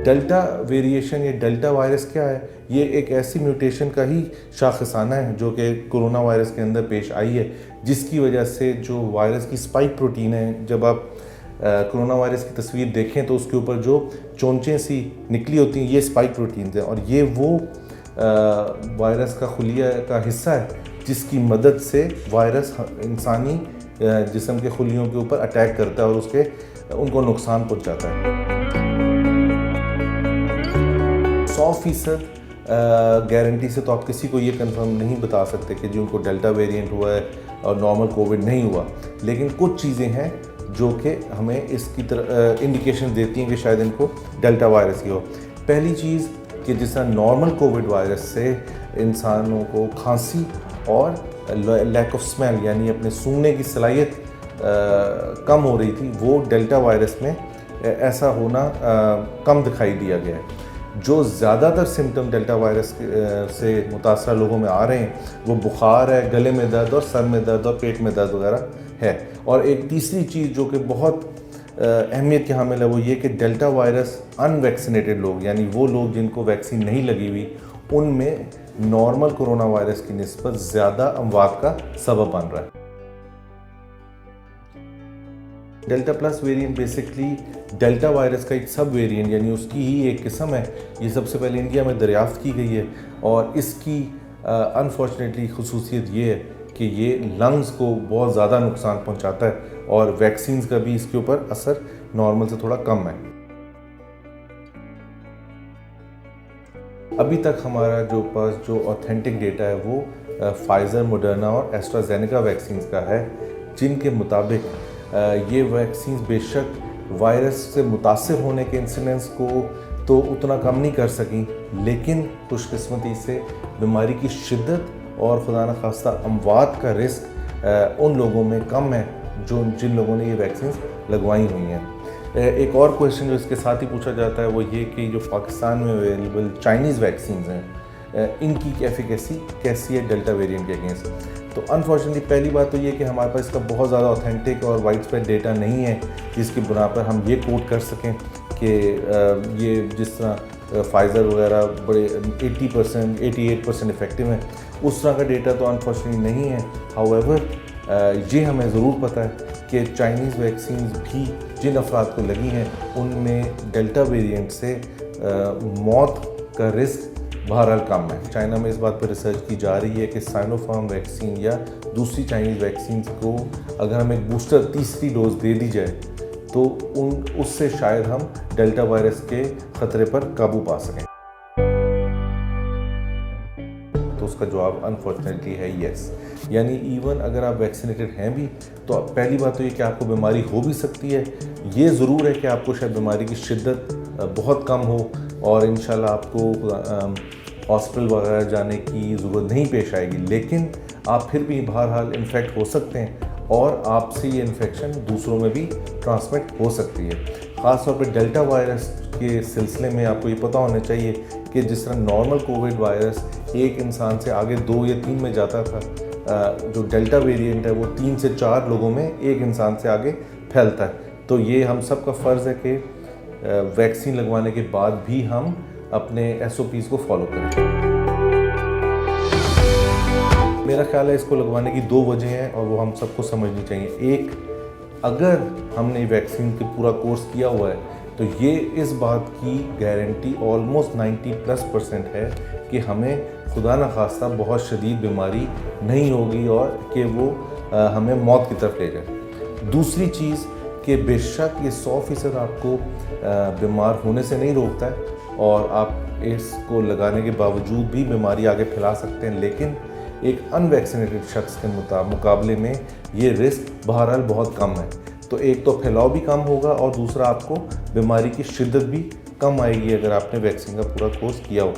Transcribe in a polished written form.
Delta variation या delta virus क्या है? ये एक ऐसी म्यूटेशन का ही शाखसाना है जो कि कोरोना वायरस के अंदर पेश आई है, जिसकी वजह से जो वायरस की स्पाइक प्रोटीन है, जब आप कोरोना वायरस की तस्वीर देखें तो उसके ऊपर जो चोंचें सी निकली होती हैं, ये स्पाइक प्रोटीन्स हैं और ये वो वायरस का खुलिया का हिस्सा है जिसकी मदद से वायरस इंसानी जिस्म के खुलियों के ऊपर अटैक करता है और उनको नुकसान पहुंचाता है। 100% गारंटी से तो आप किसी को ये कंफर्म नहीं बता सकते कि जी उनको डेल्टा वेरिएंट हुआ है और नॉर्मल कोविड नहीं हुआ, लेकिन कुछ चीज़ें हैं जो कि हमें इसकी तरह इंडिकेशन देती हैं कि शायद इनको डेल्टा वायरस ही हो। पहली चीज़ कि जिस तरह नॉर्मल कोविड वायरस से इंसानों को खांसी और लैक ऑफ स्मेल यानी अपने सूंघने की सलाहियत कम हो रही थी, वो डेल्टा वायरस में ऐसा होना कम दिखाई दिया गया है। जो ज़्यादातर सिम्टम डेल्टा वायरस से मुतासर लोगों में आ रहे हैं वो बुखार है, गले में दर्द और सर में दर्द और पेट में दर्द वगैरह है। और एक तीसरी चीज़ जो कि बहुत अहमियत की हामिल है वो ये कि डेल्टा वायरस अनवैक्सीनेटेड लोग यानी वो लोग जिनको वैक्सीन नहीं लगी हुई, उनमें नॉर्मल कोरोना वायरस की निस्बत ज़्यादा अमवात का सबब बन रहा है। Delta plus variant basically delta virus का एक सब वेरिएंट यानी उसकी ही एक किस्म है। ये सबसे पहले इंडिया में दरियाफ्त की गई है और इसकी अनफॉर्चुनेटली खुसूसियत ये है कि ये लंग्स को बहुत ज़्यादा नुकसान पहुंचाता है और वैक्सीन्स का भी इसके ऊपर असर नॉर्मल से थोड़ा कम है। अभी तक हमारा जो ऑथेंटिक डेटा है वो फाइज़र, मॉडर्ना और एस्ट्राजेनेका वैक्सीन्स का है, जिनके मुताबिक ये वैक्सीन्स बेशक वायरस से मुतासिर होने के इंसिडेंस को तो उतना कम नहीं कर सकी, लेकिन खुशकिस्मती से बीमारी की शिद्दत और खुदा न खास्ता अमवात का रिस्क उन लोगों में कम है जिन लोगों ने ये वैक्सीन्स लगवाई हुई हैं। एक और क्वेश्चन जो इसके साथ ही पूछा जाता है वो ये कि जो पाकिस्तान में अवेलेबल चाइनीज़ वैक्सीन्स हैं इनकी एफिकेसी कैसी है डेल्टा वेरिएंट के अगेंस्ट। तो अनफॉर्चुनेटली पहली बात तो ये कि हमारे पास इसका बहुत ज़्यादा ऑथेंटिक और वाइड स्प्रेड डेटा नहीं है जिसकी बुना पर हम ये कोट कर सकें कि ये जिस तरह फाइज़र वगैरह बड़े 80% 88% इफ़ेक्टिव हैं, उस तरह का डेटा तो अनफॉर्चुनेटली नहीं है। हाउएवर ये हमें ज़रूर पता है कि चाइनीज़ वैक्सीन्स भी जिन अफराद को लगी हैं उनमें डेल्टा वेरिएंट से मौत का रिस्क बहरहाल कम है। चाइना में इस बात पर रिसर्च की जा रही है कि साइनोफार्म वैक्सीन या दूसरी चाइनीज़ वैक्सीन को अगर हम एक बूस्टर तीसरी डोज दे दी जाए तो उससे शायद हम डेल्टा वायरस के ख़तरे पर काबू पा सकें। तो उसका जवाब अनफॉर्चुनेटली है येस। यानी इवन अगर आप वैक्सीनेटेड हैं भी तो पहली बात तो ये कि आपको बीमारी हो भी सकती है। ये ज़रूर है कि आपको शायद बीमारी की शिद्दत बहुत कम हो और इंशाल्लाह आपको हॉस्पिटल वगैरह जाने की ज़रूरत नहीं पेश आएगी, लेकिन आप फिर भी बहरहाल इन्फेक्ट हो सकते हैं और आपसे ये इन्फेक्शन दूसरों में भी ट्रांसमिट हो सकती है। ख़ास तौर पर डेल्टा वायरस के सिलसिले में आपको ये पता होना चाहिए कि जिस तरह नॉर्मल कोविड वायरस एक इंसान से आगे 2 या 3 में जाता था, जो डेल्टा वेरिएंट है वो 3 से 4 लोगों में एक इंसान से आगे फैलता है। तो ये हम सब का फ़र्ज़ है कि वैक्सीन लगवाने के बाद भी हम अपने SOPs को फॉलो करें। मेरा ख्याल है इसको लगवाने की 2 वजह हैं और वो हम सबको समझनी चाहिए। एक, अगर हमने वैक्सीन का पूरा कोर्स किया हुआ है तो ये इस बात की गारंटी ऑलमोस्ट 90+% है कि हमें खुदा न खास्ता बहुत शदीद बीमारी नहीं होगी और कि वो हमें मौत की तरफ ले जाए। दूसरी चीज़ कि बेशक ये 100% आपको बीमार होने से नहीं रोकता है और आप इसको लगाने के बावजूद भी बीमारी आगे फैला सकते हैं, लेकिन एक अनवैक्सीनेटेड शख्स के मुकाबले में ये रिस्क बहरहाल बहुत कम है। तो एक तो फैलाव भी कम होगा और दूसरा आपको बीमारी की शिद्दत भी कम आएगी अगर आपने वैक्सीन का पूरा कोर्स किया हो।